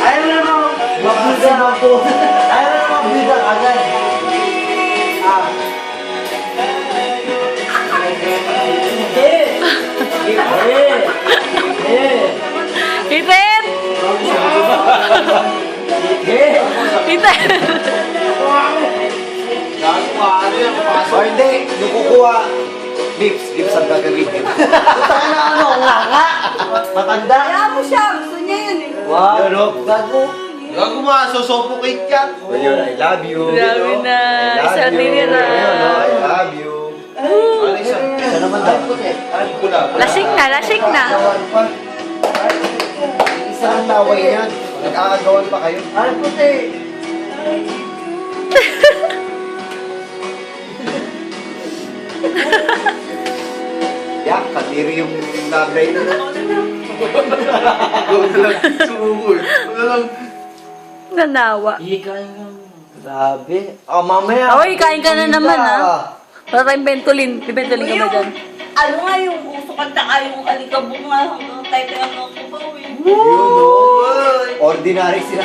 Ayaw na naman magbida ako. Ayaw na naman magbida agad. Ethan! Ethan! O hindi, yung kukuha. Lips ang gagamitin. Puta na ano, nga. Matanda. Kaya mo siya, gusto niya yun eh. Wow. Yun o, gago. Gago mo, susuffocate yan. Ayun, I love you. Grabe na. Isa din yan Ayun, ah. I love you. Ano isa? Isa naman daw. Ano pula? Lasing na, lasing na. Isa ang laway yan. Nag-aagawan pa kayo. Ay, puti. Yak, kadiri yung labray na. Gago lang. Sumuko eh. Wala lang. Nanawa. Grabe. Oh, mamaya. Oy, kain ka na naman ah. Wala tayong bentolin. May bentolin ka ba dyan? Ano nga yung gusto kanta ka yung alikabok nga hanggang tayo ng ako ba? Yun o. Ordinary sila.